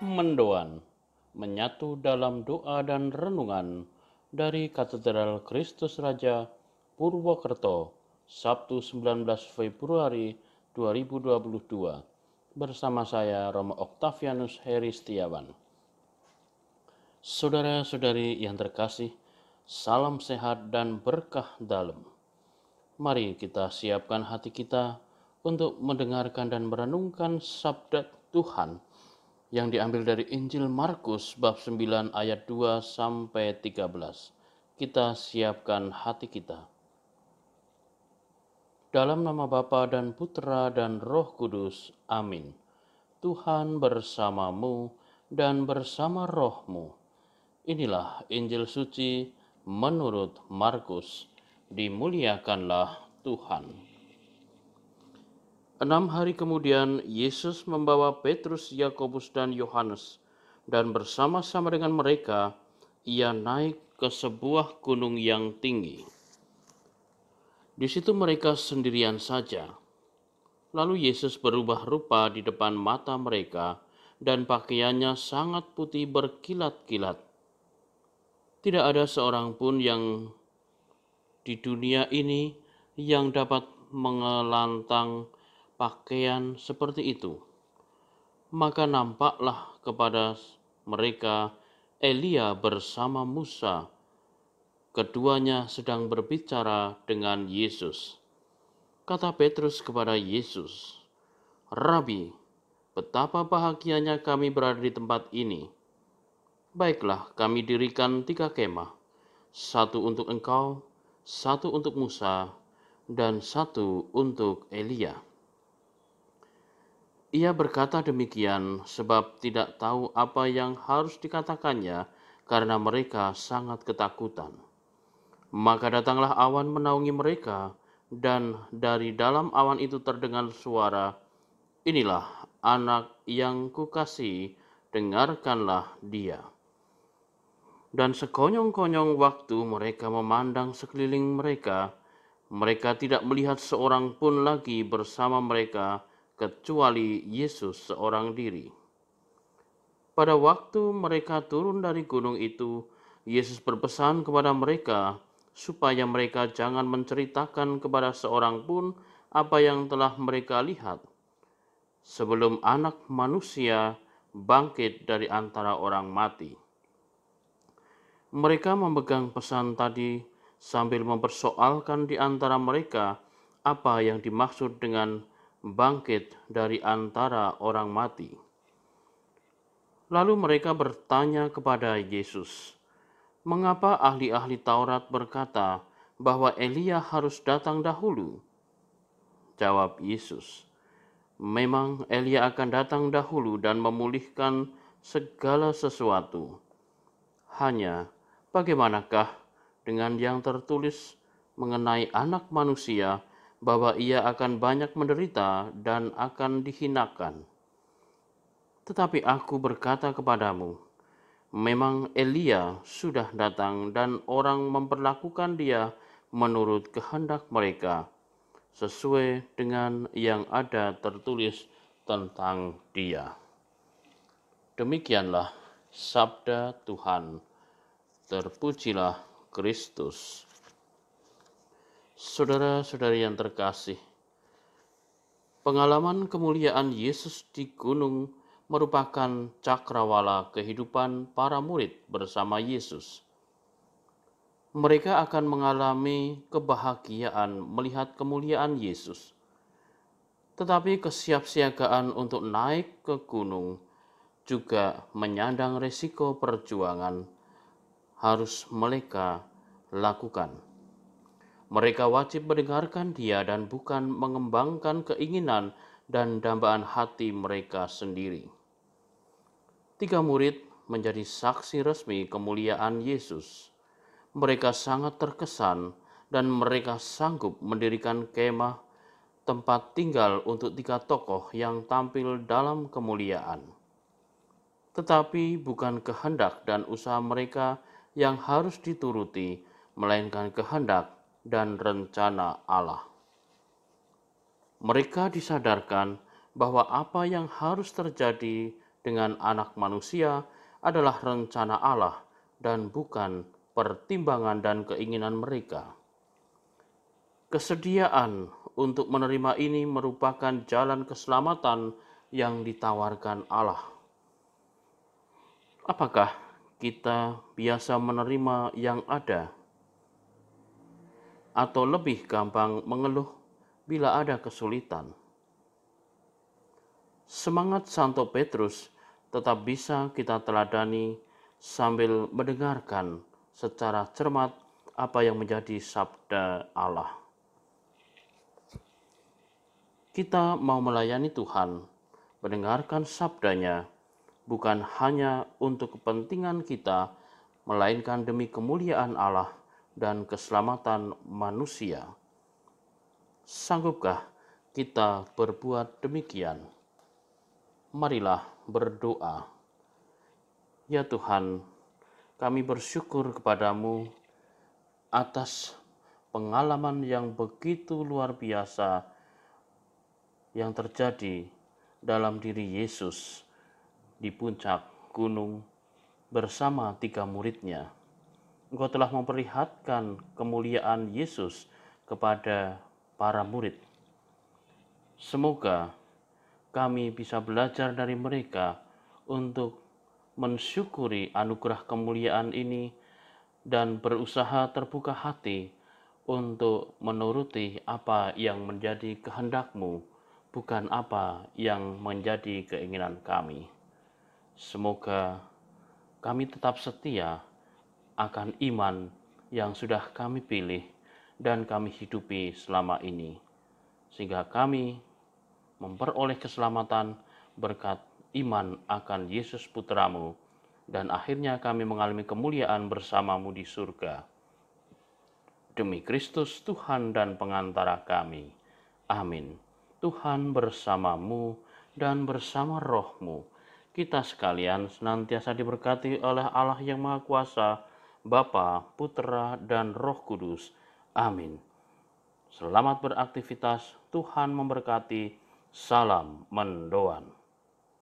Mendoan menyatu dalam doa dan renungan dari Katedral Kristus Raja Purwokerto, Sabtu 19 Februari 2022. Bersama saya Romo Octavianus Heri Setiawan. Saudara-saudari yang terkasih, salam sehat dan berkah dalam. Mari kita siapkan hati kita untuk mendengarkan dan merenungkan sabda Tuhan yang diambil dari Injil Markus bab 9 ayat 2 sampai 13. Kita siapkan hati kita. Dalam nama Bapa dan Putra dan Roh Kudus. Amin. Tuhan bersamamu dan bersama rohmu. Inilah Injil suci menurut Markus. Dimuliakanlah Tuhan. 6 hari kemudian, Yesus membawa Petrus, Yakobus, dan Yohanes, dan bersama-sama dengan mereka, ia naik ke sebuah gunung yang tinggi. Di situ mereka sendirian saja. Lalu Yesus berubah rupa di depan mata mereka, dan pakaiannya sangat putih berkilat-kilat. Tidak ada seorang pun yang di dunia ini yang dapat mengelantang pakaian seperti itu. Maka nampaklah kepada mereka Elia bersama Musa. Keduanya sedang berbicara dengan Yesus. Kata Petrus kepada Yesus, "Rabi, betapa bahagianya kami berada di tempat ini. Baiklah, kami dirikan 3 kemah, 1 untuk engkau, 1 untuk Musa, dan 1 untuk Elia." Ia berkata demikian sebab tidak tahu apa yang harus dikatakannya karena mereka sangat ketakutan. Maka datanglah awan menaungi mereka, dan dari dalam awan itu terdengar suara, "Inilah anak yang kukasihi, dengarkanlah dia." Dan sekonyong-konyong waktu mereka memandang sekeliling mereka, mereka tidak melihat seorang pun lagi bersama mereka, kecuali Yesus seorang diri. Pada waktu mereka turun dari gunung itu, Yesus berpesan kepada mereka supaya mereka jangan menceritakan kepada seorang pun apa yang telah mereka lihat, sebelum Anak Manusia bangkit dari antara orang mati. Mereka memegang pesan tadi sambil mempersoalkan di antara mereka apa yang dimaksud dengan bangkit dari antara orang mati. Lalu mereka bertanya kepada Yesus, "Mengapa ahli-ahli Taurat berkata bahwa Elia harus datang dahulu?" Jawab Yesus, "Memang Elia akan datang dahulu dan memulihkan segala sesuatu. Hanya bagaimanakah dengan yang tertulis mengenai Anak Manusia, bahwa ia akan banyak menderita dan akan dihinakan? Tetapi aku berkata kepadamu, memang Elia sudah datang dan orang memperlakukan dia menurut kehendak mereka, sesuai dengan yang ada tertulis tentang dia." Demikianlah sabda Tuhan. Terpujilah Kristus. Saudara-saudari yang terkasih, pengalaman kemuliaan Yesus di gunung merupakan cakrawala kehidupan para murid bersama Yesus. Mereka akan mengalami kebahagiaan melihat kemuliaan Yesus. Tetapi kesiapsiagaan untuk naik ke gunung juga menyandang resiko perjuangan harus mereka lakukan. Mereka wajib mendengarkan dia dan bukan mengembangkan keinginan dan dambaan hati mereka sendiri. 3 murid menjadi saksi resmi kemuliaan Yesus. Mereka sangat terkesan dan mereka sanggup mendirikan kemah, tempat tinggal untuk 3 tokoh yang tampil dalam kemuliaan. Tetapi bukan kehendak dan usaha mereka yang harus dituruti, melainkan kehendak dan rencana Allah. Mereka disadarkan bahwa apa yang harus terjadi dengan anak manusia adalah rencana Allah dan bukan pertimbangan dan keinginan mereka. Kesediaan untuk menerima ini merupakan jalan keselamatan yang ditawarkan Allah. Apakah kita biasa menerima yang ada, atau lebih gampang mengeluh bila ada kesulitan? Semangat Santo Petrus tetap bisa kita teladani sambil mendengarkan secara cermat apa yang menjadi sabda Allah. Kita mau melayani Tuhan, mendengarkan sabdanya, bukan hanya untuk kepentingan kita, melainkan demi kemuliaan Allah dan keselamatan manusia. Sanggupkah kita berbuat demikian? Marilah berdoa. Ya Tuhan, kami bersyukur kepadamu atas pengalaman yang begitu luar biasa yang terjadi dalam diri Yesus di puncak gunung bersama 3 muridnya. Engkau telah memperlihatkan kemuliaan Yesus kepada para murid. Semoga kami bisa belajar dari mereka untuk mensyukuri anugerah kemuliaan ini dan berusaha terbuka hati untuk menuruti apa yang menjadi kehendak-Mu, bukan apa yang menjadi keinginan kami. Semoga kami tetap setia akan iman yang sudah kami pilih dan kami hidupi selama ini, sehingga kami memperoleh keselamatan berkat iman akan Yesus Putra-Mu, dan akhirnya kami mengalami kemuliaan bersama-Mu di surga. Demi Kristus Tuhan dan pengantara kami. Amin. Tuhan bersamamu dan bersama roh-Mu. Kita sekalian senantiasa diberkati oleh Allah yang Maha Kuasa, Bapa, Putra, dan Roh Kudus. Amin. Selamat beraktivitas, Tuhan memberkati. Salam mendoan.